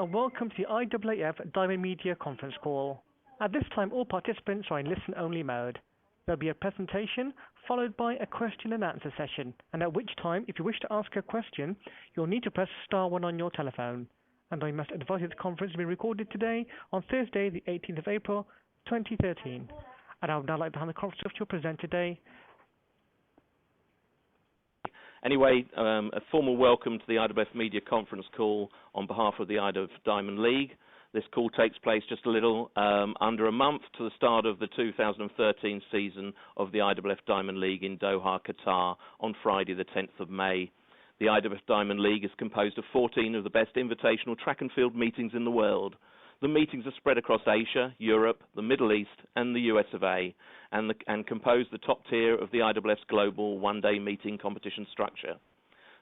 and welcome to the IAAF Diamond Media conference call. At this time, all participants are in listen-only mode. There'll be a presentation followed by a question and answer session, and at which time, if you wish to ask a question, you'll need to press star one on your telephone. And I must advise you the conference is being recorded today on Thursday, the 18th of April, 2013. And I would now like to hand the conference off to your presenter today. Anyway, a formal welcome to the IAAF Media Conference call on behalf of the IAAF Diamond League. This call takes place just a little under a month to the start of the 2013 season of the IAAF Diamond League in Doha, Qatar, on Friday the 10th of May. The IAAF Diamond League is composed of 14 of the best invitational track and field meetings in the world. The meetings are spread across Asia, Europe, the Middle East and the US of A, and compose the top tier of the IAAF's global one-day meeting competition structure.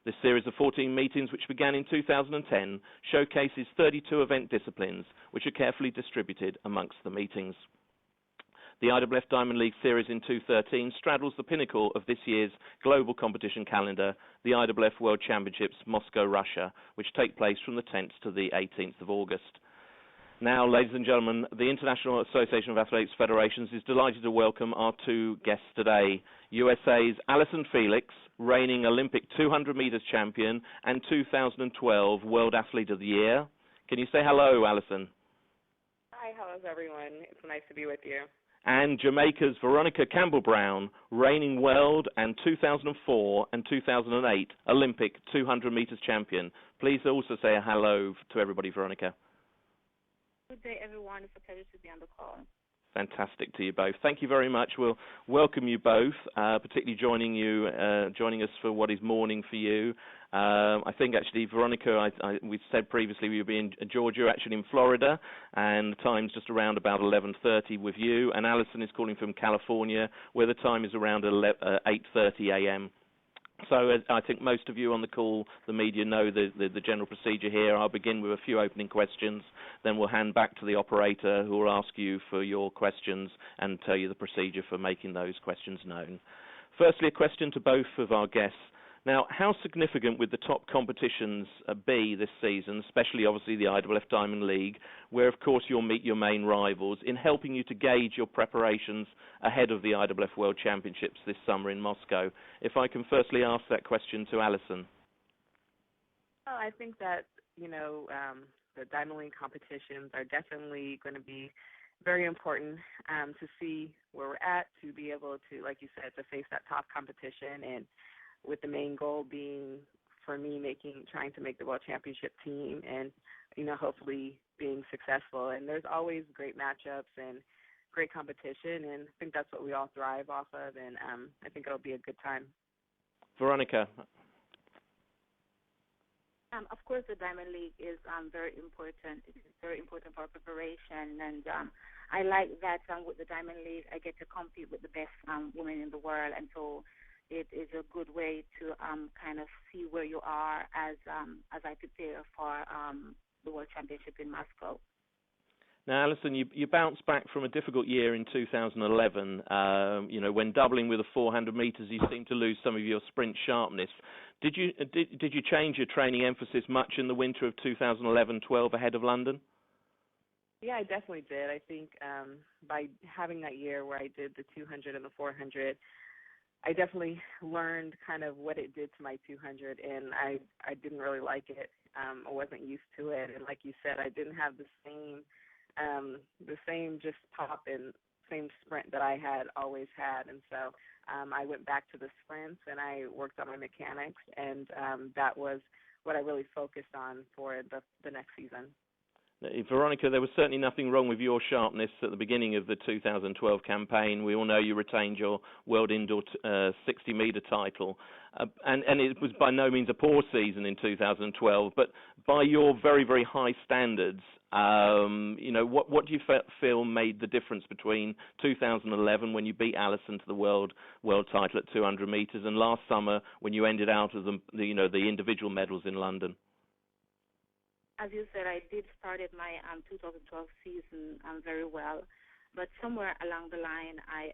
This series of 14 meetings, which began in 2010, showcases 32 event disciplines, which are carefully distributed amongst the meetings. The IAAF Diamond League Series in 2013 straddles the pinnacle of this year's global competition calendar, the IAAF World Championships Moscow, Russia, which take place from the 10th to the 18th of August. Now, ladies and gentlemen, the International Association of Athletics Federations is delighted to welcome our two guests today. USA's Allyson Felix, reigning Olympic 200 meters champion and 2012 World Athlete of the Year. Can you say hello, Allyson? Hi, how's everyone? It's nice to be with you. And Jamaica's Veronica Campbell-Brown, reigning world and 2004 and 2008 Olympic 200 meters champion. Please also say a hello to everybody, Veronica. Good day, everyone. It's a pleasure to be on the call. Fantastic to you both. Thank you very much. We'll welcome you both, particularly joining us for what is morning for you. I think actually, Veronica, we said previously we would be in Georgia, actually in Florida, and the time's just around about 11:30 with you. And Allyson is calling from California, where the time is around 8:30 a.m. So I think most of you on the call, the media, know the general procedure here. I'll begin with a few opening questions, then we'll hand back to the operator who will ask you for your questions and tell you the procedure for making those questions known. Firstly, a question to both of our guests. Now, how significant would the top competitions be this season, especially obviously the IAAF Diamond League, where of course you'll meet your main rivals, in helping you to gauge your preparations ahead of the IAAF World Championships this summer in Moscow? If I can firstly ask that question to Allyson. Well, I think that, the Diamond League competitions are definitely going to be very important to see where we're at, to be able to, like you said, to face that top competition, and with the main goal being for me trying to make the World Championship team and, hopefully being successful. And there's always great matchups and great competition, and I think that's what we all thrive off of, and I think it'll be a good time. Veronica. Of course, the Diamond League is very important. It is very important for preparation, and I like that with the Diamond League, I get to compete with the best women in the world, and so it is a good way to kind of see where you are as I prepare for the World Championship in Moscow. Now, Allyson, you bounced back from a difficult year in 2011. When doubling with the 400 meters, you seemed to lose some of your sprint sharpness. Did you change your training emphasis much in the winter of 2011-12 ahead of London? Yeah, I definitely did. I think by having that year where I did the 200 and the 400, I definitely learned kind of what it did to my 200, and I didn't really like it. I wasn't used to it, and like you said, I didn't have the same just pop and same sprint that I had always had, and so I went back to the sprints and I worked on my mechanics, and that was what I really focused on for the next season. Veronica, there was certainly nothing wrong with your sharpness at the beginning of the 2012 campaign. We all know you retained your World Indoor 60-meter title, and it was by no means a poor season in 2012, but by your very, very high standards, what do you feel made the difference between 2011 when you beat Allyson to the world title at 200 meters and last summer when you ended out of the individual medals in London? As you said, I did started my 2012 season very well, but somewhere along the line, I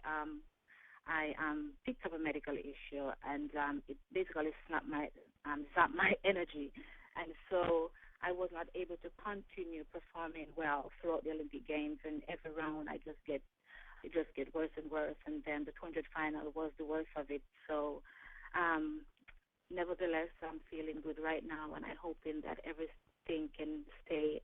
picked up a medical issue, and it basically sapped my energy, and so I was not able to continue performing well throughout the Olympic Games, and every round it just get worse and worse. And then the 200 final was the worst of it. So, nevertheless, I'm feeling good right now, and I'm hoping that everything can stay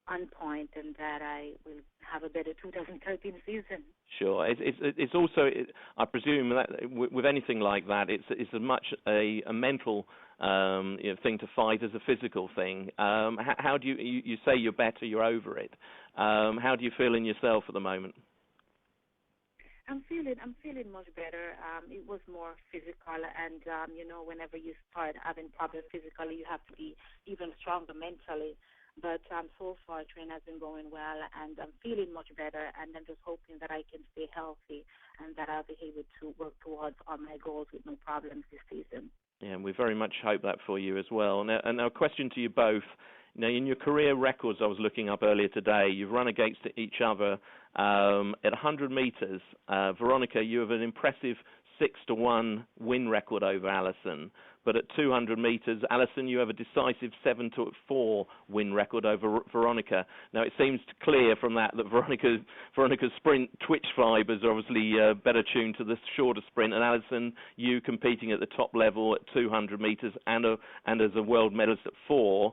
on point and that I will have a better 2013 season. Sure. It's also, I presume that with anything like that, it's as much a mental thing to fight as a physical thing. How do you say you're better, you're over it? How do you feel in yourself at the moment? I'm feeling much better. It was more physical, and whenever you start having problems physically, you have to be even stronger mentally. But so far, training has been going well, and I'm feeling much better, and I'm just hoping that I can stay healthy and that I'll be able to work towards all my goals with no problems this season. Yeah, and we very much hope that for you as well. Now, a question to you both. Now, in your career records I was looking up earlier today, you've run against each other at 100 metres. Veronica, you have an impressive 6-1 win record over Allyson. But at 200 metres, Allyson, you have a decisive 7-4 win record over Veronica. Now, it seems clear from that Veronica's sprint twitch fibres are obviously better tuned to the shorter sprint, and Allyson, you competing at the top level at 200 metres and as a world medalist at 4,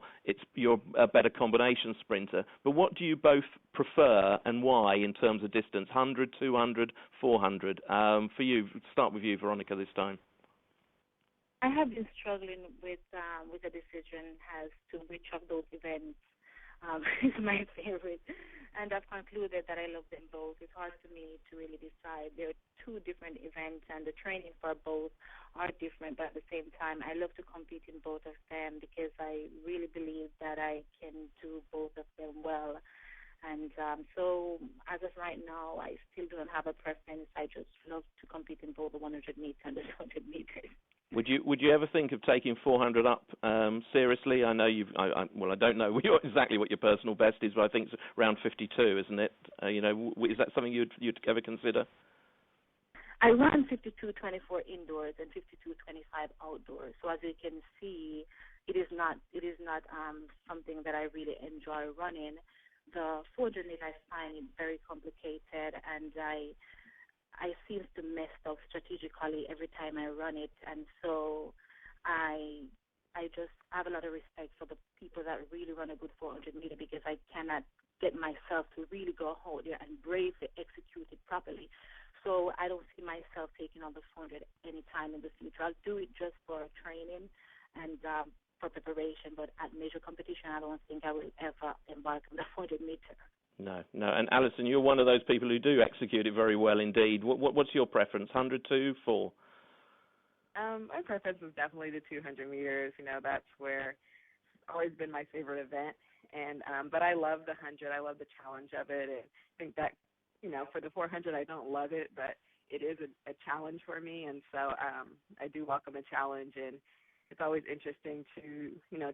you're a better combination sprinter. But what do you both prefer and why in terms of distance, 100, 200, 400? For you, start with you, Veronica, this time. I have been struggling with a decision as to which of those events is my favorite, and I've concluded that I love them both. It's hard for me to really decide. There are two different events, and the training for both are different, but at the same time, I love to compete in both of them because I really believe that I can do both of them well. And so as of right now, I still don't have a preference. I just love to compete in both the 100 meters and the 200 meters. Would you ever think of taking 400 up seriously? I know I don't know exactly what your personal best is, but I think it's around 52, isn't it? Is that something you'd ever consider? I run 52.24 indoors and 52.25 outdoors. So as you can see, it is not something that I really enjoy running. The 400 meter I find it very complicated, and I seem to mess up strategically every time I run it, and so I just have a lot of respect for the people that really run a good 400 meter because I cannot get myself to really go out there and bravely execute it properly. So I don't see myself taking on the 400 anytime in the future. I'll do it just for training and for preparation, but at major competition, I don't think I will ever embark on the 400 meter. No. And Allyson, you're one of those people who do execute it very well indeed. What's your preference, 100, 2, 4? My preference is definitely the 200 meters. That's where it's always been my favorite event. And but I love the 100. I love the challenge of it. And I think that, for the 400, I don't love it, but it is a challenge for me. And so I do welcome a challenge, and it's always interesting to,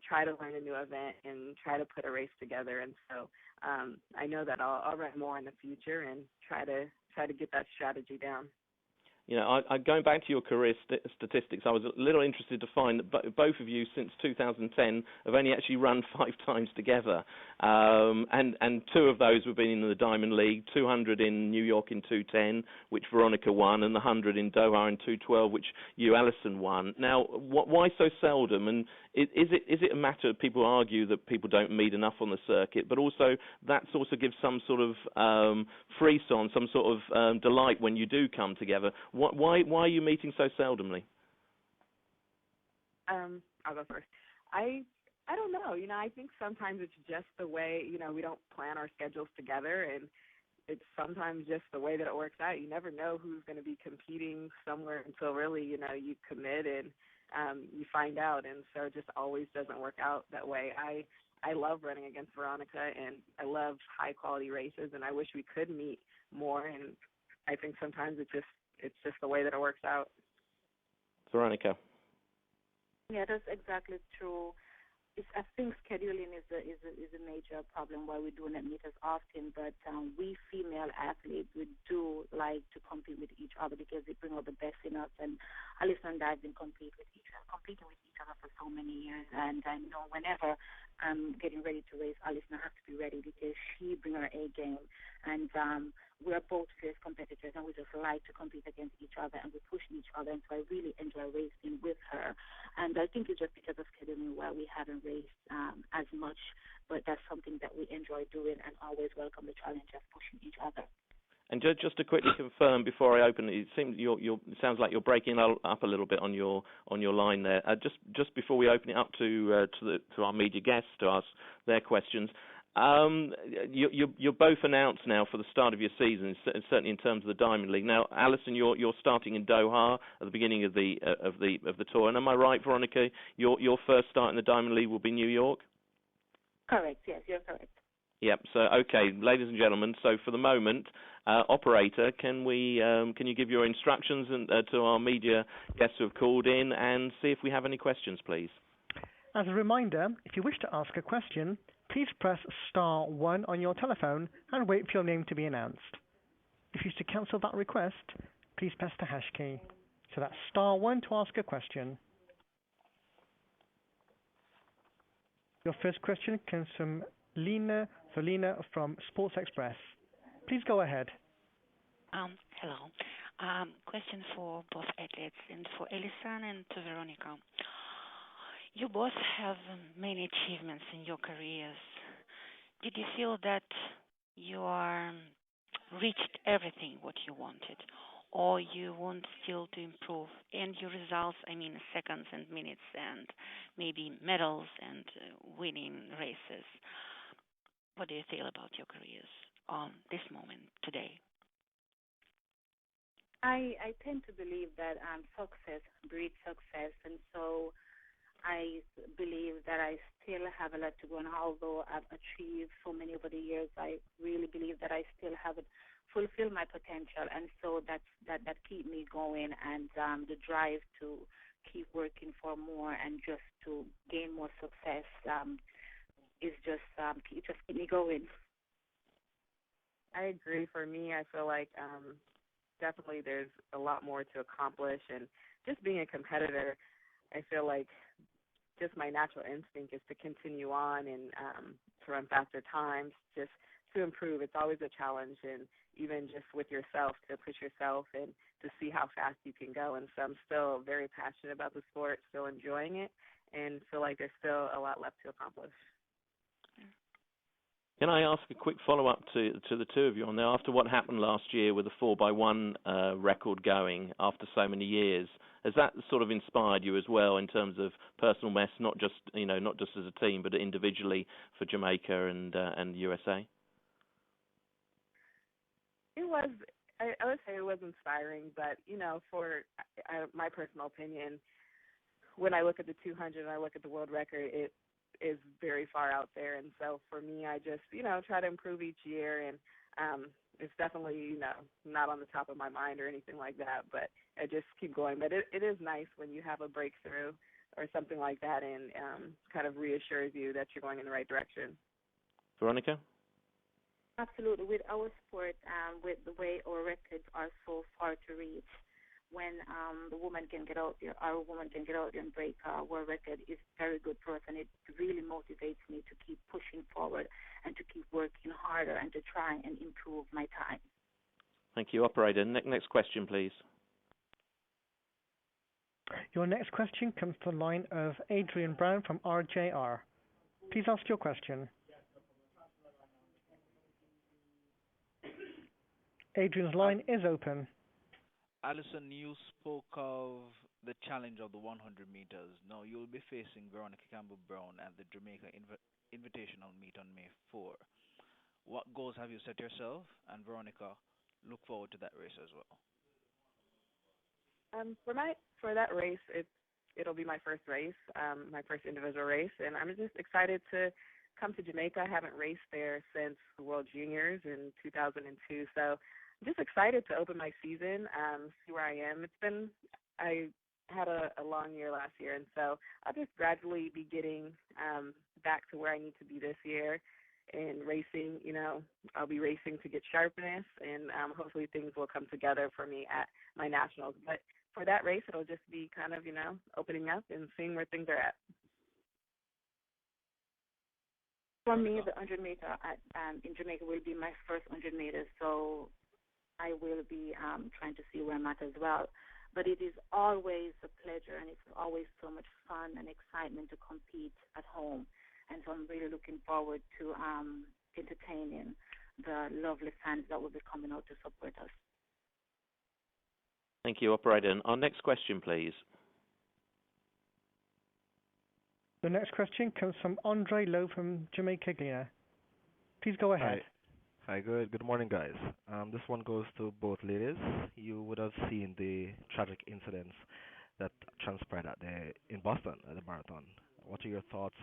try to learn a new event and try to put a race together. And so I know that I'll run more in the future and try to get that strategy down. Going back to your career statistics, I was a little interested to find that both of you, since 2010, have only actually run 5 times together. And 2 of those have been in the Diamond League, 200 in New York in 2010, which Veronica won, and the 100 in Doha in 2012, which you, Allyson, won. Now, why so seldom? And is it a matter of people argue that people don't meet enough on the circuit, but also that also gives some sort of frisson, some sort of delight when you do come together? Why are you meeting so seldomly? I'll go first. I don't know. I think sometimes it's just the way, we don't plan our schedules together, and it's sometimes just the way that it works out. You never know who's going to be competing somewhere until really, you commit and you find out, and so it just always doesn't work out that way. I love running against Veronica, and I love high-quality races, and I wish we could meet more, and I think sometimes it's just the way that it works out. Veronica. Yeah, that's exactly true. I think scheduling is a major problem why we do not meet as often. But we female athletes, we do like to compete with each other because they bring out the best in us. And Allyson and I have been competing with each other for so many years. And I know whenever I'm getting ready to race, Allyson, I have to be ready because she brings her A game. And we're both fierce competitors, and we just like to compete against each other, and we push each other. And so I really enjoy racing with her. And I think it's just because of scheduling why we haven't raced as much, but that's something that we enjoy doing and always welcome the challenge of pushing each other. And just to quickly confirm before I open it seems it sounds like you're breaking up a little bit on your line there. Just before we open it up to our media guests to ask their questions. You're both announced now for the start of your season, certainly in terms of the Diamond League. Now, Allyson, you're starting in Doha at the beginning of the tour, and am I right, Veronica? Your first start in the Diamond League will be New York. Correct. Yes, you're correct. Yep. So, okay, ladies and gentlemen. So, for the moment, operator, can you give your instructions to our media guests who have called in and see if we have any questions, please? As a reminder, if you wish to ask a question, please press *1 on your telephone and wait for your name to be announced. If you wish to cancel that request, please press the # key. So that's *1 to ask a question. Your first question comes from Lena Solina from Sports Express. Please go ahead. Hello. Question for both athletes and for Allyson and to Veronica. You both have many achievements in your careers. Did you feel that you reached everything what you wanted, or you want still to improve? And your results, I mean seconds and minutes and maybe medals and winning races. What do you feel about your careers on this moment today? I tend to believe that success breeds success, and so I believe that I still have a lot to go, and although I've achieved so many over the years, I really believe that I still haven't fulfilled my potential, and so that keep me going, and the drive to keep working for more and just to gain more success is just keep me going. I agree. For me, I feel like definitely there's a lot more to accomplish, and just being a competitor, I feel like just my natural instinct is to continue on and to run faster times, just to improve. It's always a challenge, and even just with yourself, to push yourself and to see how fast you can go. And so I'm still very passionate about the sport, still enjoying it, and feel like there's still a lot left to accomplish. Can I ask a quick follow-up to the two of you on there? After what happened last year with the 4x1 record going after so many years, has that sort of inspired you as well in terms of personal best, not just as a team, but individually for Jamaica and USA? It was. I would say it was inspiring, but for my personal opinion, when I look at the 200 and I look at the world record, it is very far out there. And so for me, I just, try to improve each year. And it's definitely, not on the top of my mind or anything like that, but I just keep going. But it is nice when you have a breakthrough or something like that, and kind of reassures you that you're going in the right direction. Veronica? Absolutely. With our sport, with the way our records are so far to reach, when the woman can get out there, our woman can get out there and break our record, is very good for us, and it really motivates me to keep pushing forward and to keep working harder and to try and improve my time. Thank you, operator. Next question, please. Your next question comes to the line of Adrian Brown from RJR. Please ask your question. Adrian's line is open. Allyson, you spoke of the challenge of the 100 meters. Now you'll be facing Veronica Campbell-Brown at the Jamaica Invitational meet on May 4. What goals have you set yourself? And Veronica, look forward to that race as well. For that race, it'll be my first race, my first individual race, and I'm just excited to come to Jamaica. I haven't raced there since the World Juniors in 2002, so I'm just excited to open my season, see where I am. I had a long year last year, and so I'll just gradually be getting back to where I need to be this year in racing. I'll be racing to get sharpness, and hopefully things will come together for me at my nationals. But for that race, it'll just be kind of, opening up and seeing where things are at. For me, the 100 meter in Jamaica will be my first 100 meters, so I will be trying to see where I'm at as well. But it is always a pleasure, and it's always so much fun and excitement to compete at home. And so I'm really looking forward to entertaining the lovely fans that will be coming out to support us. Thank you, Operator. And our next question, please. The next question comes from Andre Lowe from Jamaica, Guinea. Please go ahead. Hi, good morning, guys. This one goes to both ladies. You would have seen the tragic incidents that transpired in Boston at the marathon. What are your thoughts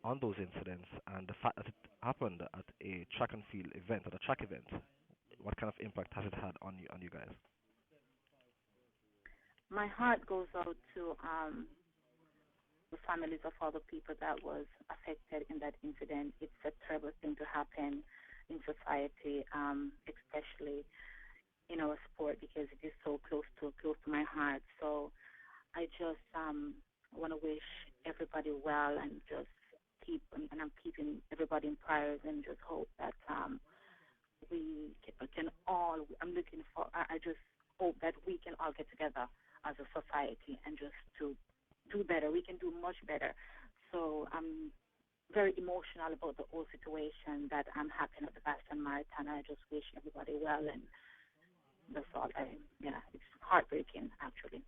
on those incidents and the fact that it happened at a track and field event, at a track event? What kind of impact has it had on you guys? My heart goes out to the families of all the people that was affected in that incident. It's a terrible thing to happen in society, especially in our sport, because it is so close to my heart. So I just want to wish everybody well, and just I'm keeping everybody in prayers, and just hope that we can all. I just hope that we can all get together as a society and just to do better. We can do much better. So I'm very emotional about the whole situation that happened at the Boston Marathon. I just wish everybody well, and that's all. It's heartbreaking, actually.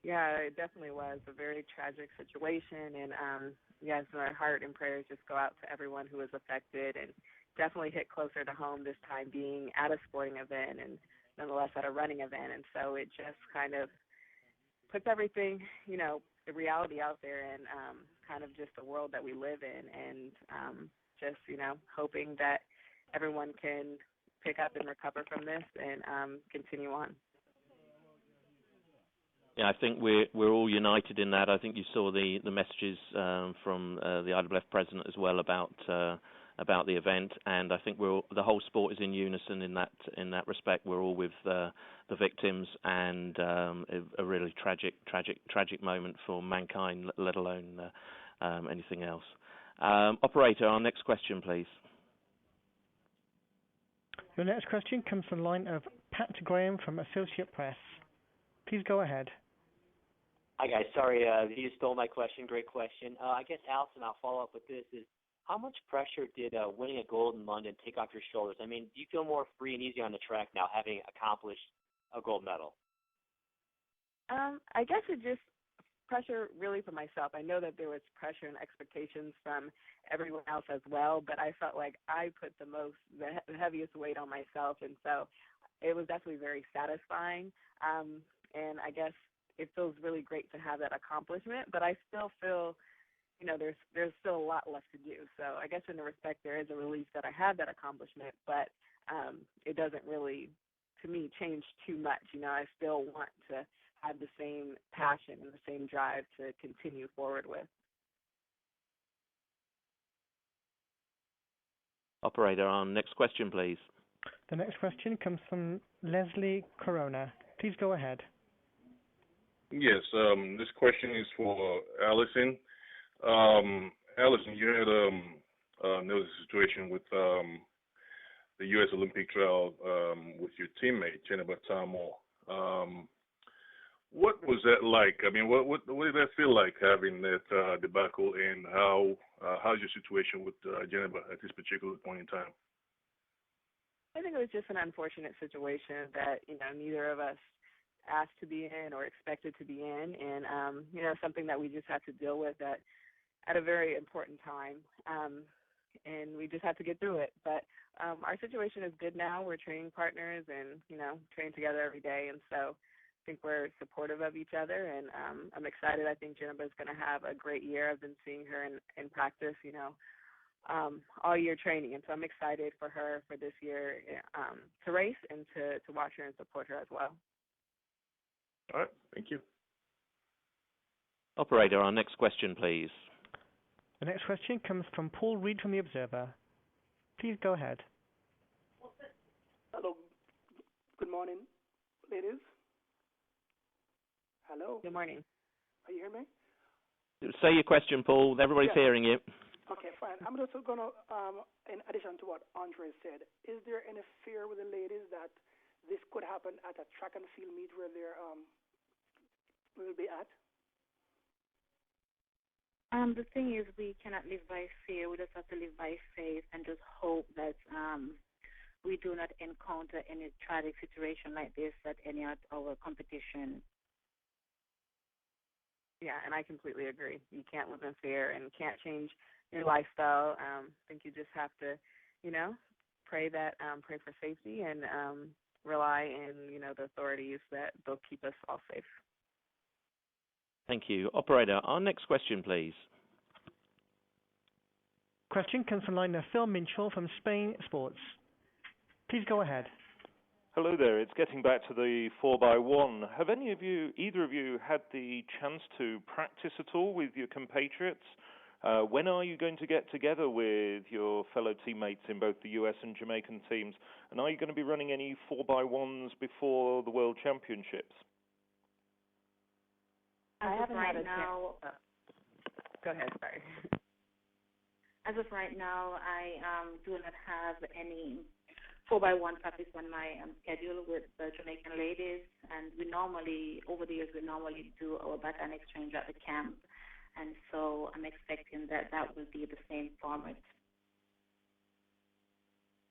Yeah, it definitely was a very tragic situation, and yes, my heart and prayers just go out to everyone who was affected, and definitely hit closer to home this time being at a sporting event and nonetheless at a running event, and so it just kind of puts everything, the reality out there, and kind of just the world that we live in, and just, hoping that everyone can pick up and recover from this and continue on. Yeah, I think we're all united in that. I think you saw the messages from the IAAF president as well about the event, and I think the whole sport is in unison in that respect. We're all with the victims, and a really tragic moment for mankind, let alone anything else. Operator, our next question, please. Your next question comes from the line of Pat Graham from Associate Press. Please go ahead. Hi, guys. Sorry, you stole my question. Great question. I guess, Allyson, I'll follow up with this. How much pressure did winning a gold in London take off your shoulders? I mean, do you feel more free and easy on the track now, having accomplished a gold medal? I guess it just pressure really for myself. I know that there was pressure and expectations from everyone else as well, but I felt like I put the heaviest weight on myself, and so it was definitely very satisfying. And I guess it feels really great to have that accomplishment, but I still feel, there's still a lot left to do. So I guess in the respect, there is a relief that I had that accomplishment, but it doesn't really, to me, change too much. I still want to have the same passion and the same drive to continue forward with. Operator, our next question, please. The next question comes from Leslie Corona. Please go ahead. Yes, this question is for Allyson. Allyson, you had there was a situation with the U.S. Olympic trial with your teammate, Jennifer Tamor. What was that like? I mean, what did that feel like, having that debacle, and how's your situation with Jennifer at this particular point in time? I think it was just an unfortunate situation that, neither of us asked to be in or expected to be in, and, something that we just had to deal with at a very important time, and we just had to get through it. But our situation is good now. We're training partners and, train together every day, and so I think we're supportive of each other, and I'm excited. I think Jennifer's going to have a great year. I've been seeing her in practice, all year training, and so I'm excited for her for this year to race and to watch her and support her as well. All right. Thank you. Operator, our next question, please. The next question comes from Paul Reed from The Observer. Please go ahead. Hello. Good morning, ladies. Hello. Good morning. Are you hearing me? Say your question, Paul. Everybody's hearing you. Okay, fine. I'm just going to, in addition to what Andre said, is there any fear with the ladies that this could happen at a track and field meet where they will be at? The thing is, we cannot live by fear. We just have to live by faith and just hope that we do not encounter any tragic situation like this at any of our competition. Yeah, and I completely agree. You can't live in fear and can't change your lifestyle. I think you just have to, pray for safety and rely in, the authorities that they'll keep us all safe. Thank you. Operator, our next question, please. Question comes from line of Phil Minchell from Spain Sports. Please go ahead. Hello there. It's getting back to the 4x1. Have either of you had the chance to practice at all with your compatriots? When are you going to get together with your fellow teammates in both the US and Jamaican teams? And are you going to be running any 4x1s before the World Championships? I haven't had a now. Go ahead, sorry. As of right now, I do not have any 4x1 practice on my schedule with the Jamaican ladies, and over the years, we normally do our baton exchange at the camp, and so I'm expecting that will be the same format.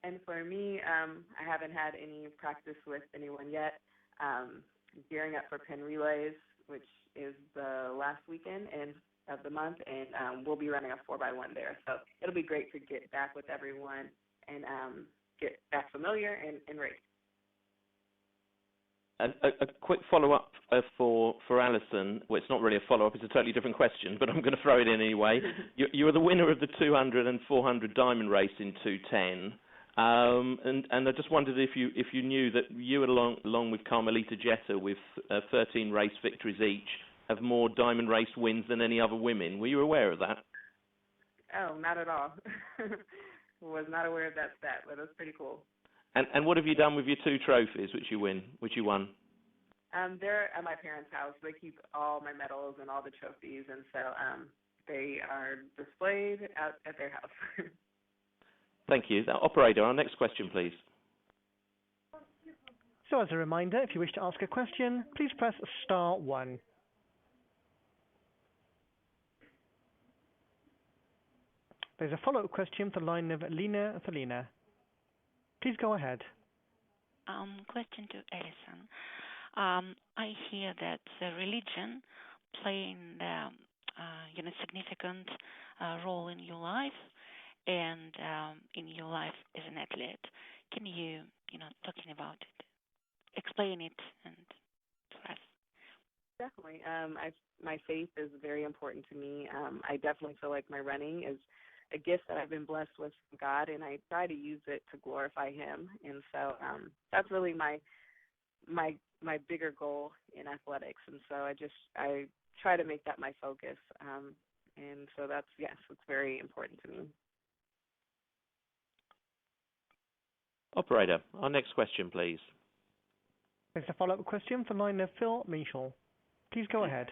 And for me, I haven't had any practice with anyone yet. Gearing up for Penn Relays, which is the last weekend of the month, and we'll be running a 4x1 there. So it'll be great to get back with everyone and get back familiar and race. A quick follow-up for Allyson. Well, it's not really a follow-up. It's a totally different question, but I'm going to throw it in anyway. You were the winner of the 200 and 400 diamond race in 2:10. And I just wondered if you knew that you, along with Carmelita Jetta, with 13 race victories each, have more diamond race wins than any other women. Were you aware of that? Oh, not at all. Was not aware of that stat, but that's pretty cool. And what have you done with your 2 trophies which you won? They're at my parents' house. They keep all my medals and all the trophies, and so they are displayed out at their house. Thank you. Now, Operator, our next question, please. So as a reminder, if you wish to ask a question, please press star 1. There's a follow-up question for the line of Lena Thelina. Please go ahead. Question to Allyson. I hear that religion playing significant role in your life and in your life as an athlete. Can you, talking about it, explain it and to us? Definitely. My faith is very important to me. I definitely feel like my running is a gift that I've been blessed with from God, and I try to use it to glorify Him. And so that's really my bigger goal in athletics. And so I try to make that my focus. And so it's very important to me. Operator, our next question, please. There's a follow-up question from the line of Phil Minchell. Please go ahead.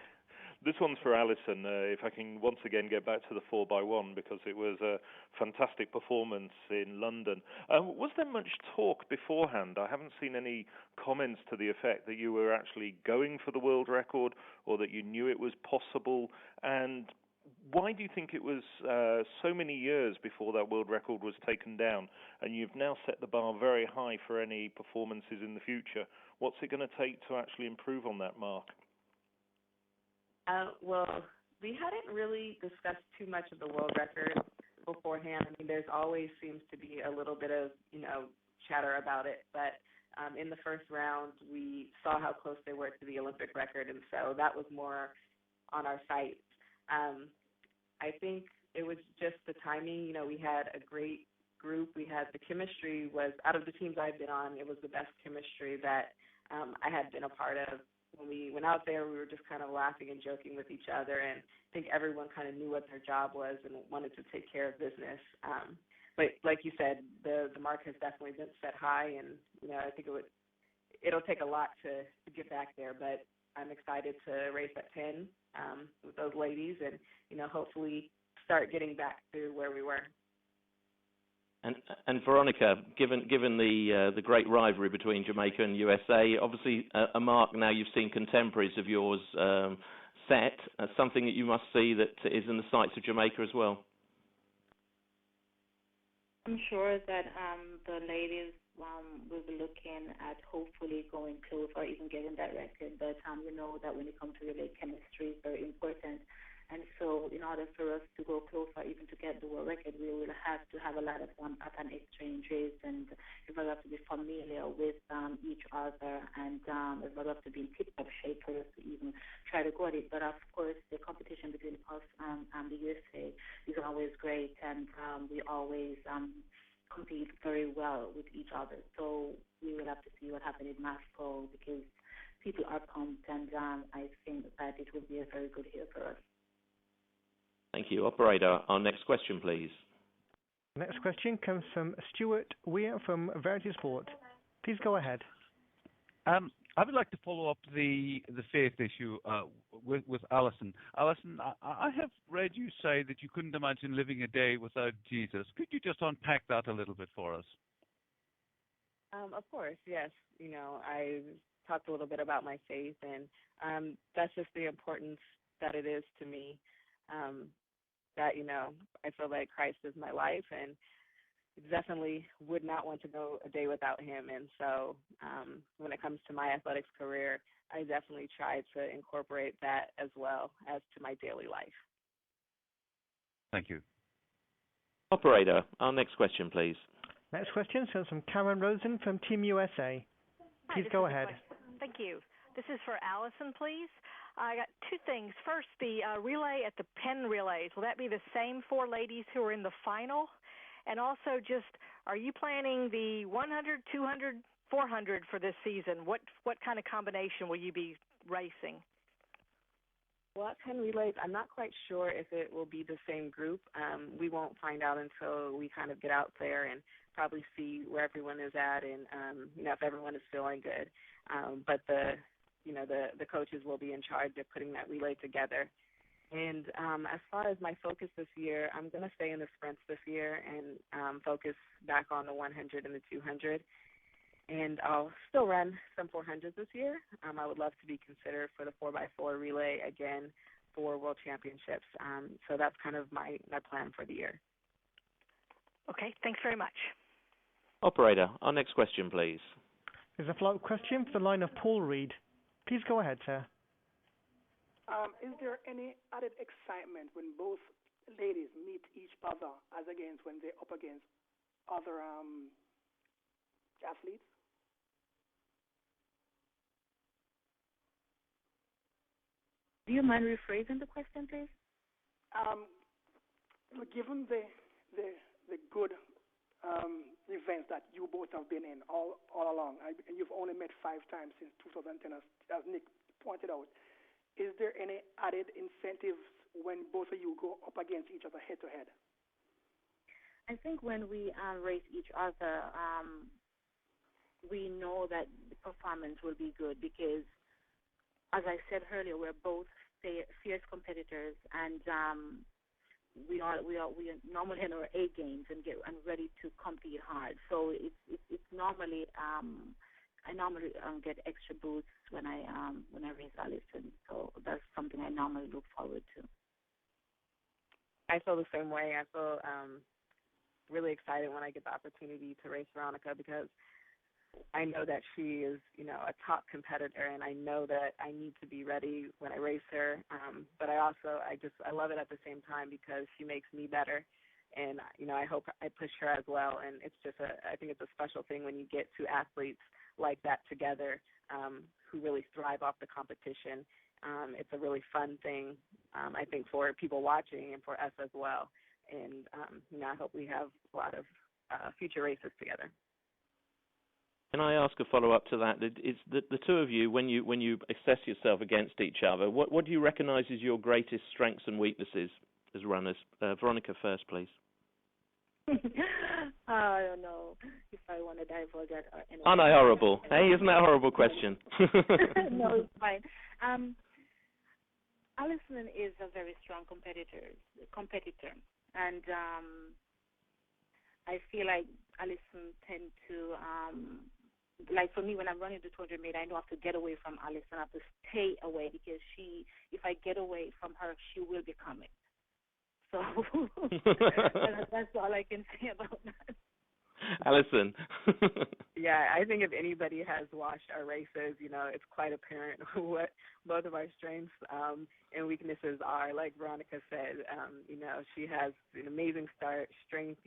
This one's for Allyson. If I can once again get back to the 4x1, because it was a fantastic performance in London. Was there much talk beforehand? I haven't seen any comments to the effect that you were actually going for the world record or that you knew it was possible. And why do you think it was so many years before that world record was taken down? And you've now set the bar very high for any performances in the future. What's it going to take to actually improve on that mark? Well, we hadn't really discussed too much of the world record beforehand. I mean, there's always seems to be a little bit of, chatter about it. But in the first round, we saw how close they were to the Olympic record, and so that was more on our sights. I think it was just the timing. We had a great group. We had the chemistry was, out of the teams I've been on, it was the best chemistry that I had been a part of when we went out there, we were just kind of laughing and joking with each other, and I think everyone kind of knew what their job was and wanted to take care of business. But like you said, the mark has definitely been set high, and I think it'll take a lot to get back there. But I'm excited to race at 10 with those ladies, and hopefully start getting back to where we were. And Veronica, given the great rivalry between Jamaica and USA, obviously a mark now you've seen contemporaries of yours set, something that you must see that is in the sights of Jamaica as well. I'm sure that the ladies will be looking at hopefully going close or even getting that record. But we know that when it comes to relay, chemistry is very important. And so in order for us to go close or even to get the world record, we will have to have a lot of pattern exchanges, and we will have to be familiar with each other, and we will have to be in tip-top shape for us to even try to go at it. But of course, the competition between us and the USA is always great, and we always compete very well with each other. So we will have to see what happens in Moscow, because people are pumped, and I think that it will be a very good year for us. Thank you. Operator, our next question, please. Next question comes from Stuart Weir from Verity Sport. Please go ahead. I would like to follow up the faith issue with Allyson. Allyson, I have read you say that you couldn't imagine living a day without Jesus. Could you just unpack that a little bit for us? Of course, yes. I talked a little bit about my faith, and that's just the importance that it is to me. That I feel like Christ is my life, and definitely would not want to go a day without him. And so when it comes to my athletics career, I definitely try to incorporate that as well as to my daily life. Thank you. Operator, our next question, please. Next question comes from Karen Rosen from Team USA. Please go ahead. Thank you. This is for Allyson, please. I got two things. First, the relay at the Penn relays. Will that be the same four ladies who are in the final? And also, are you planning the 100, 200, 400 for this season? What kind of combination will you be racing? Well, at Penn relays, I'm not quite sure if it will be the same group. We won't find out until we kind of get out there and probably see where everyone is at, and if everyone is feeling good. But the coaches will be in charge of putting that relay together. And as far as my focus this year, I'm going to stay in the sprints this year and focus back on the 100 and the 200. And I'll still run some 400s this year. I would love to be considered for the 4x4 relay again for World Championships. So that's kind of my plan for the year. Okay, thanks very much. Operator, our next question, please. There's a follow-up question for the line of Paul Reed. Please go ahead, sir. Is there any added excitement when both ladies meet each other as against when they're up against other athletes? Do you mind rephrasing the question, please? Given the good events that you both have been in all along, and you've only met 5 times since 2010, as Nick pointed out, is there any added incentives when both of you go up against each other head-to-head? I think when we race each other, we know that the performance will be good because, as I said earlier, we're both fierce competitors, and we are normally in our A games and ready to compete hard. So it's normally I normally get extra boosts when I race Allyson. So that's something I normally look forward to. I feel the same way. I feel really excited when I get the opportunity to race Veronica because I know that she is, a top competitor, and I know that I need to be ready when I race her. But I love it at the same time because she makes me better, and I hope I push her as well. And it's just I think it's a special thing when you get two athletes like that together who really thrive off the competition. It's a really fun thing, I think, for people watching and for us as well. And I hope we have a lot of future races together. Can I ask a follow-up to that? It's the two of you, when you assess yourself against each other, what do you recognise as your greatest strengths and weaknesses as runners? Veronica first, please. I don't know if I want to divulge that. Aren't I horrible? Hey, isn't that a horrible question? No, it's fine. Allyson is a very strong competitor, and I feel like Allyson tend to, like for me, when I'm running the 200 meter, I know I have to get away from Allyson. I have to stay away because if I get away from her, she will become it. So that's all I can say about that. Allyson. Yeah, I think if anybody has watched our races, it's quite apparent what both of our strengths and weaknesses are. Like Veronica said, she has an amazing strength,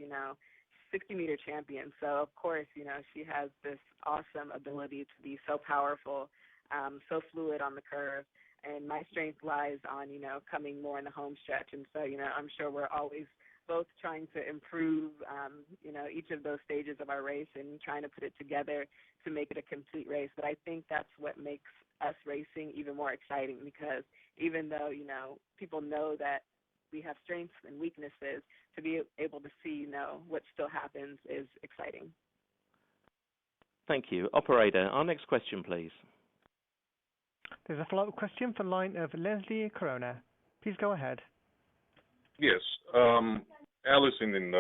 60-meter champion. So, of course, she has this awesome ability to be so powerful, so fluid on the curve. And my strength lies on, coming more in the home stretch. And so, I'm sure we're always both trying to improve, each of those stages of our race and trying to put it together to make it a complete race. But I think that's what makes us racing even more exciting, because even though, people know that we have strengths and weaknesses, to be able to see, what still happens is exciting. Thank you. Operator, our next question, please. There's a follow-up question from the line of Leslie Corona. Please go ahead. Yes. Allyson and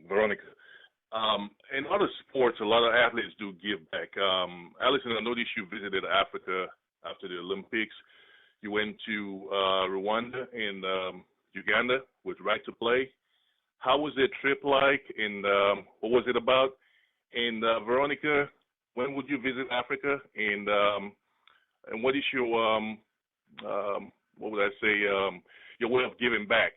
Veronica. In other sports, a lot of athletes do give back. Allyson, I noticed you visited Africa after the Olympics. You went to Rwanda and Uganda with Right to Play. How was their trip like, and what was it about? And Veronica, when would you visit Africa? And what is your what would I say? Your way of giving back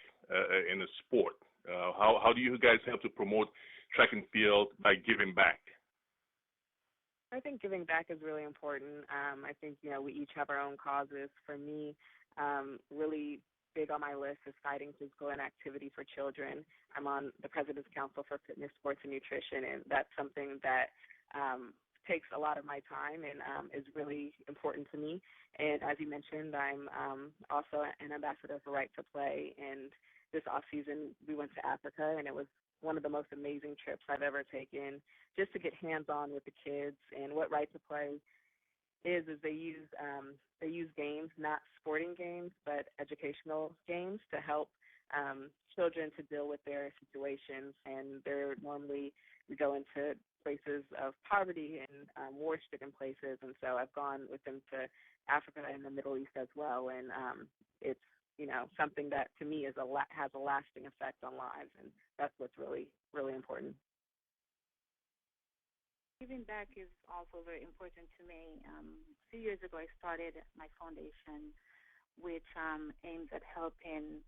in the sport. How do you guys help to promote track and field by giving back? I think giving back is really important. I think, we each have our own causes. For me, really big on my list is fighting physical inactivity for children. I'm on the President's Council for Fitness, Sports, and Nutrition, and that's something that takes a lot of my time and is really important to me. And as you mentioned, I'm also an ambassador for Right to Play. And this off season, we went to Africa, and it was one of the most amazing trips I've ever taken, just to get hands-on with the kids. And what Right to Play is they use games, not sporting games, but educational games to help children to deal with their situations. And they're normally, we go into places of poverty and war-stricken places. And so I've gone with them to Africa and the Middle East as well. And it's, something that to me has a lasting effect on lives. And that's what's really, really important. Giving back is also very important to me. A few years ago, I started my foundation, which aims at helping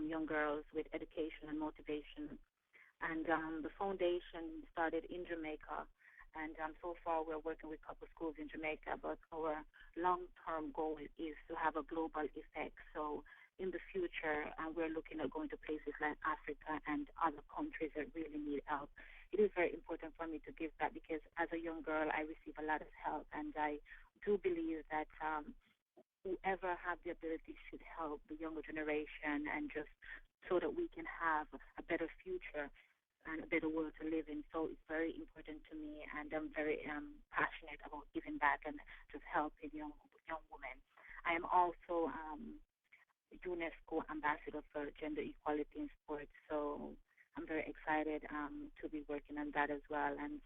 young girls with education and motivation. And the foundation started in Jamaica. And so far, we're working with a couple schools in Jamaica, but our long-term goal is to have a global effect. So in the future, we're looking at going to places like Africa and other countries that really need help. It is very important for me to give back because as a young girl, I receive a lot of help, and I do believe that whoever have the ability should help the younger generation, and just so that we can have a better future and a better world to live in. So it's very important to me, and I'm very passionate about giving back and just helping young women. I am also UNESCO ambassador for gender equality in sports, so I'm very excited to be working on that as well. And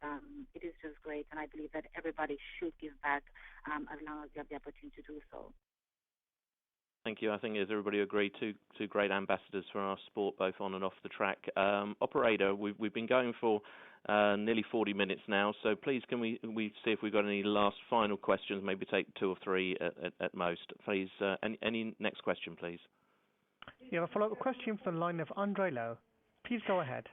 it is just great, and I believe that everybody should give back as long as they have the opportunity to do so. Thank you. I think, as everybody agreed, two great ambassadors for our sport, both on and off the track. Operator, we've been going for nearly 40 minutes now, so please can we see if we've got any last final questions, maybe take two or three at most. Please, any next question, please. You have a follow-up question from the line of Andre Lowe. Please go ahead.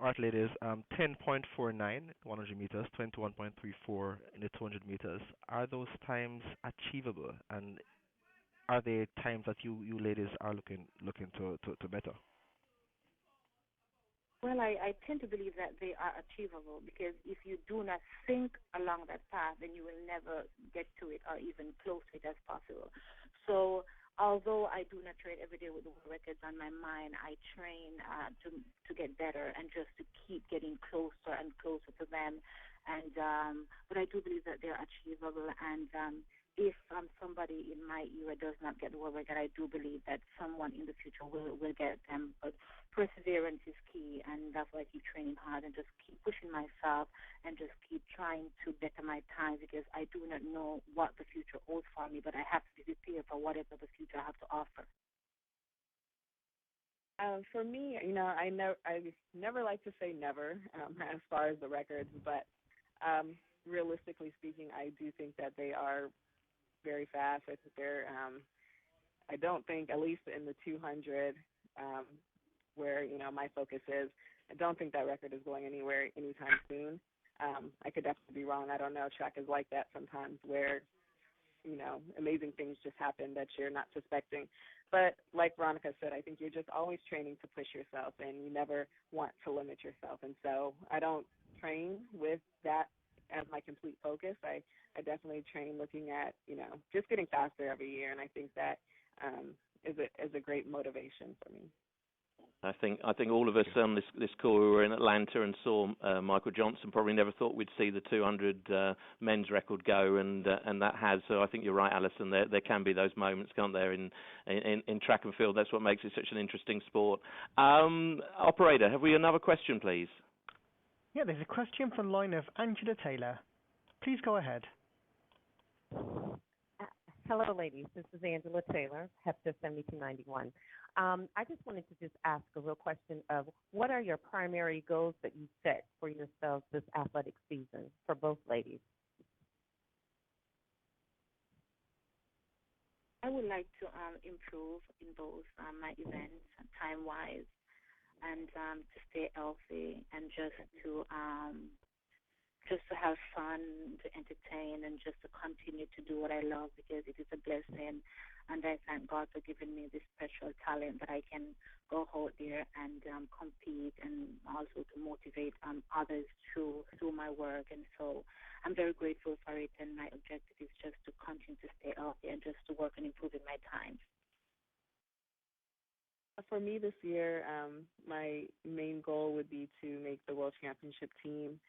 All right, ladies, 10.49 100 meters, 21.34 in the 200 meters. Are those times achievable, and are they times that you ladies are looking to better? Well, I tend to believe that they are achievable because if you do not think along that path, then you will never get to it or even close to it as possible. So, although I do not train every day with the world records on my mind, I train to get better and just to keep getting closer and closer to them. And but I do believe that they're achievable. And if somebody in my era does not get the world record, I do believe that someone in the future will get them. But perseverance is key, and that's why I keep training hard and just keep pushing myself and just keep trying to better my times because I do not know what the future holds for me, but I have to be prepared for whatever the future I have to offer. For me, I never like to say never as far as the records, but realistically speaking, I do think that they are very fast. I think they're. I don't think, at least in the 200, where my focus is, I don't think that record is going anywhere anytime soon. I could definitely be wrong. I don't know. Track is like that sometimes, where amazing things just happen that you're not suspecting. But like Veronica said, I think you're just always training to push yourself, and you never want to limit yourself. And so I don't train with that as my complete focus. I definitely train looking at, just getting faster every year, and I think that is a great motivation for me. I think all of us on this call who were in Atlanta and saw Michael Johnson probably never thought we'd see the 200 men's record go, and that has. So I think you're right, Allyson. There can be those moments, can't there, in track and field? That's what makes it such an interesting sport. Operator, have we another question, please? Yeah, there's a question from the line of Angela Taylor. Please go ahead. Hello, ladies. This is Angela Taylor, Hepta 7291. I just wanted to just ask a real question of what are your primary goals that you set for yourselves this athletic season for both ladies? I would like to improve in both my events, time-wise, and to stay healthy and just to have fun, to entertain, and just to continue to do what I love because it is a blessing. And I thank God for giving me this special talent that I can go out there and compete and also to motivate others through my work. And so I'm very grateful for it. And my objective is just to continue to stay out there and just to work on improving my times. For me this year, my main goal would be to make the World Championship team.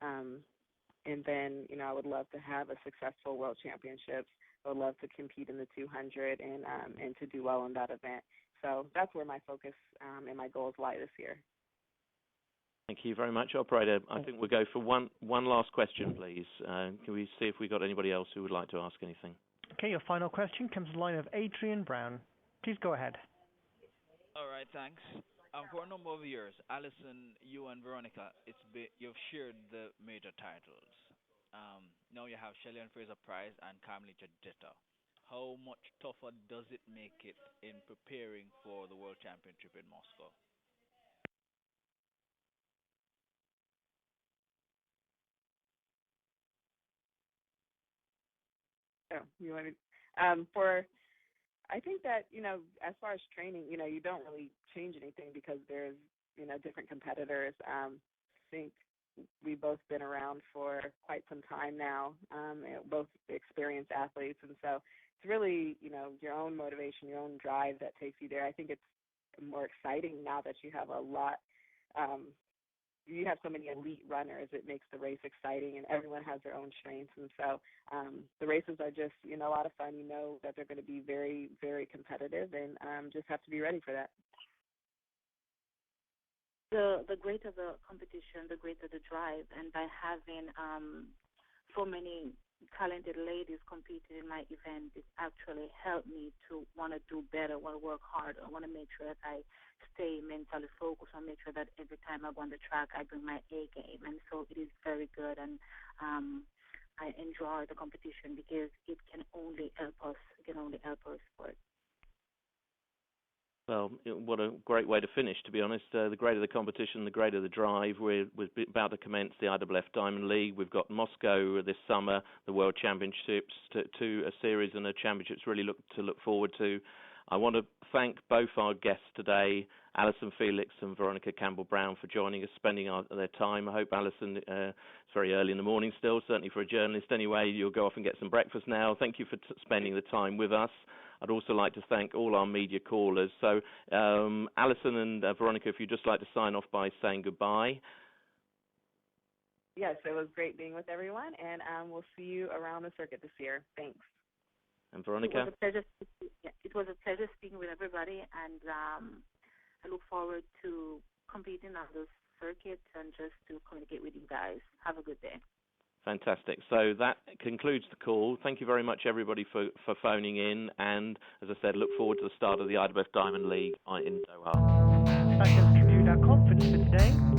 And then, I would love to have a successful World Championships. I would love to compete in the 200 and to do well in that event. So that's where my focus and my goals lie this year. Thank you very much, Operator. I think we'll go for one last question, please. Can we see if we've got anybody else who would like to ask anything? Okay, your final question comes from the line of Adrian Brown. Please go ahead. All right, thanks. For a number of years, Allyson, you and Veronica, you've shared the major titles. Now you have Shelley and Fraser Price and Carmelita Jeter. How much tougher does it make it in preparing for the World Championship in Moscow? I think that, as far as training, you don't really change anything because there's, different competitors. I think we've both been around for quite some time now, both experienced athletes. And so it's really, your own motivation, your own drive that takes you there. I think it's more exciting now that you have a lot, you have so many elite runners. It makes the race exciting, and everyone has their own strengths. And so the races are just, a lot of fun. You know that they're going to be very, very competitive, and just have to be ready for that. The greater the competition, the greater the drive. And by having so many talented ladies competing in my event, it actually helped me to want to do better, want to work harder. I want to make sure that I stay mentally focused and make sure that every time I go on the track, I bring my A game. And so it is very good. And I enjoy the competition because it can only help us. It can only help our sport. Well, what a great way to finish, to be honest. The greater the competition, the greater the drive. We're about to commence the IAAF Diamond League. We've got Moscow this summer, the World Championships, to a series and a championships really look forward to. I want to thank both our guests today, Allyson Felix and Veronica Campbell-Brown, for joining us, spending their time. I hope, Allyson, it's very early in the morning still, certainly for a journalist anyway. You'll go off and get some breakfast now. Thank you for spending the time with us. I'd also like to thank all our media callers. So, Allyson and Veronica, if you'd just like to sign off by saying goodbye. Yes, it was great being with everyone, and we'll see you around the circuit this year. Thanks. And Veronica? It was a pleasure speaking with everybody, and I look forward to competing on those circuits and just to communicate with you guys. Have a good day. Fantastic. So that concludes the call. Thank you very much, everybody, for phoning in. And as I said, look forward to the start of the IAAF Diamond League in Doha. That does conclude our conference for today.